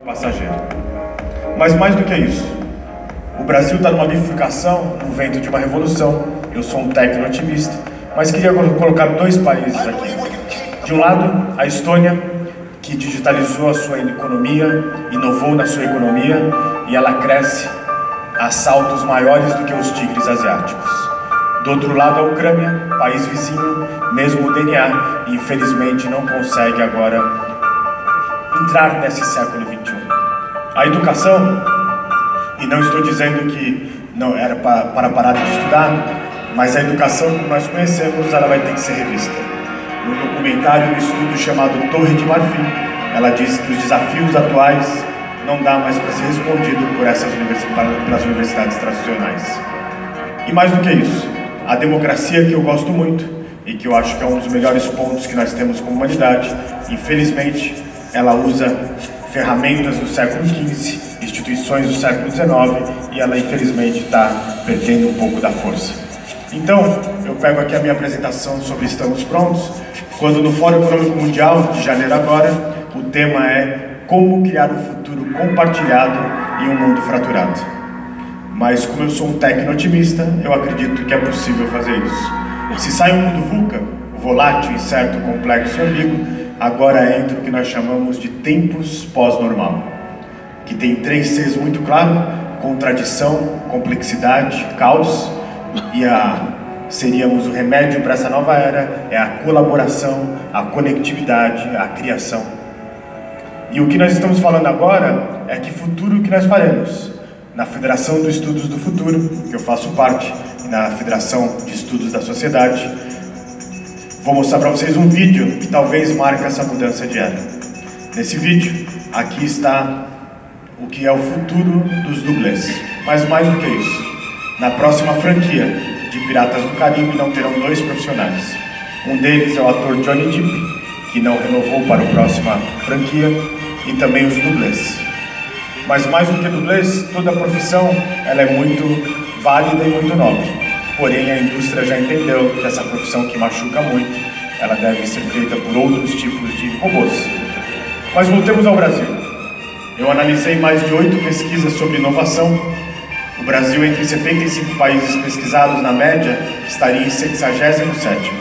passageiro. Mas mais do que isso, o Brasil está numa bifurcação, no vento de uma revolução. Eu sou um tecno-otimista, mas queria colocar dois países aqui. De um lado, a Estônia, que digitalizou a sua economia, inovou na sua economia, e ela cresce a saltos maiores do que os tigres asiáticos. Do outro lado, a Ucrânia, país vizinho, mesmo o DNA, infelizmente não consegue agora entrar nesse século XXI. A educação, e não estou dizendo que não era para parar de estudar, mas a educação que nós conhecemos, ela vai ter que ser revista. No documentário, um estudo chamado Torre de Marfim, ela diz que os desafios atuais não dá mais para ser respondido pelas universidades tradicionais. E mais do que isso, a democracia, que eu gosto muito e que eu acho que é um dos melhores pontos que nós temos como humanidade, infelizmente, ela usa ferramentas do século XV, instituições do século XIX, e ela infelizmente está perdendo um pouco da força. Então, eu pego aqui a minha apresentação sobre Estamos Prontos, quando no Fórum Econômico Mundial, de janeiro agora, o tema é como criar um futuro compartilhado em um mundo fraturado. Mas como eu sou um tecno-otimista, eu acredito que é possível fazer isso. Se sai um mundo VUCA, volátil, incerto, complexo e ambíguo, agora entra o que nós chamamos de tempos pós-normal, que tem 3 Cs muito claro: contradição, complexidade, caos, e seríamos o remédio para essa nova era, é a colaboração, a conectividade, a criação. E o que nós estamos falando agora é que futuro que nós faremos. Na Federação dos Estudos do Futuro, que eu faço parte, e na Federação de Estudos da Sociedade, vou mostrar para vocês um vídeo que talvez marque essa mudança de era. Nesse vídeo, aqui está o que é o futuro dos dublês. Mas mais do que isso, na próxima franquia de Piratas do Caribe não terão 2 profissionais. Um deles é o ator Johnny Depp, que não renovou para a próxima franquia, e também os dublês. Mas mais do que dublês, toda a profissão ela é muito válida e muito nobre. Porém, a indústria já entendeu que essa profissão que machuca muito, ela deve ser feita por outros tipos de robôs. Mas voltemos ao Brasil. Eu analisei mais de 8 pesquisas sobre inovação. O Brasil, entre 75 países pesquisados na média, estaria em 67º.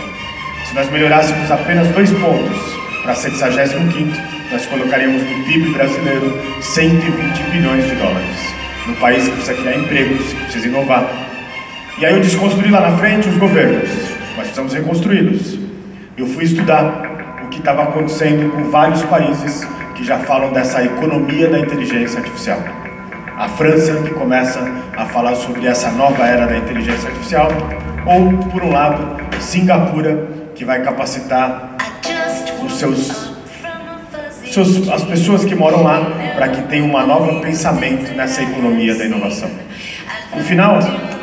Se nós melhorássemos apenas 2 pontos para 75º, nós colocaríamos no PIB brasileiro 120 bilhões de dólares. No país que precisa criar empregos, que precisa inovar. E aí eu desconstruí lá na frente os governos. Nós precisamos reconstruí-los. Eu fui estudar o que estava acontecendo com vários países que já falam dessa economia da inteligência artificial. A França, que começa a falar sobre essa nova era da inteligência artificial, ou, por um lado, Singapura, que vai capacitar as pessoas que moram lá para que tenham um novo pensamento nessa economia da inovação. No final,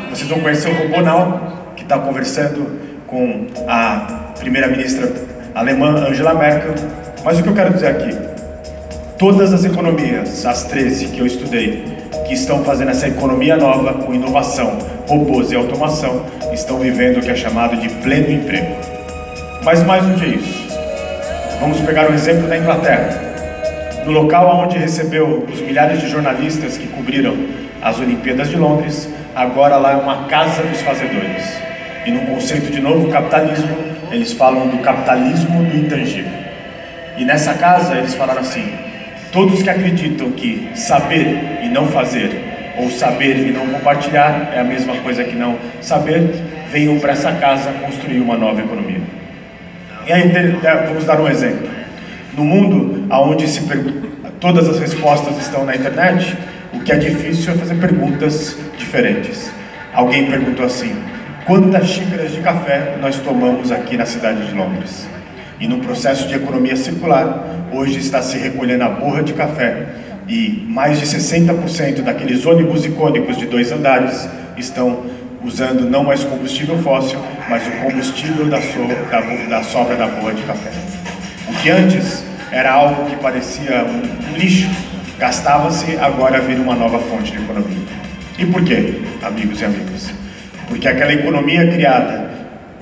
vocês vão conhecer o robô Now, que está conversando com a primeira-ministra alemã, Angela Merkel. Mas o que eu quero dizer aqui, todas as economias, as 13 que eu estudei, que estão fazendo essa economia nova com inovação, robôs e automação, estão vivendo o que é chamado de pleno emprego. Mas mais do que isso, vamos pegar um exemplo da Inglaterra. No local onde recebeu os milhares de jornalistas que cobriram as Olimpíadas de Londres, agora lá é uma casa dos fazedores. E no conceito de novo capitalismo, eles falam do capitalismo do intangível. E nessa casa eles falaram assim: todos que acreditam que saber e não fazer, ou saber e não compartilhar é a mesma coisa que não saber, venham para essa casa construir uma nova economia. E aí vamos dar um exemplo. No mundo onde todas as respostas estão na internet, o que é difícil é fazer perguntas diferentes. Alguém perguntou assim: quantas xícaras de café nós tomamos aqui na cidade de Londres? E no processo de economia circular, hoje está se recolhendo a borra de café, e mais de 60% daqueles ônibus icônicos de 2 andares estão usando não mais combustível fóssil, mas o combustível da sobra da borra de café. O que antes era algo que parecia um lixo, gastava-se, agora vira uma nova fonte de economia. E por quê, amigos e amigas? Porque aquela economia criada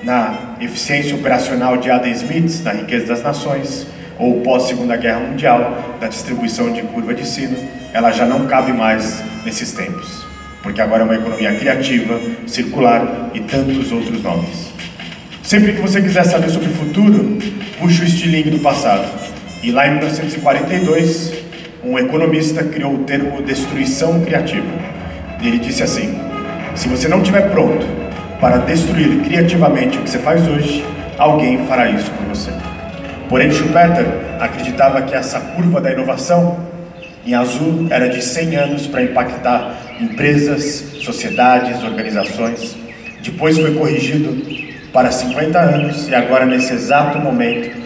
na eficiência operacional de Adam Smith, na Riqueza das Nações, ou pós-Segunda Guerra Mundial, da distribuição de curva de sino, ela já não cabe mais nesses tempos, porque agora é uma economia criativa, circular e tantos outros nomes. Sempre que você quiser saber sobre o futuro, puxe o estilingue do passado. E lá em 1942, um economista criou o termo destruição criativa. E ele disse assim: se você não estiver pronto para destruir criativamente o que você faz hoje, alguém fará isso por você. Porém, Schumpeter acreditava que essa curva da inovação, em azul, era de 100 anos para impactar empresas, sociedades, organizações. Depois foi corrigido para 50 anos e agora, nesse exato momento,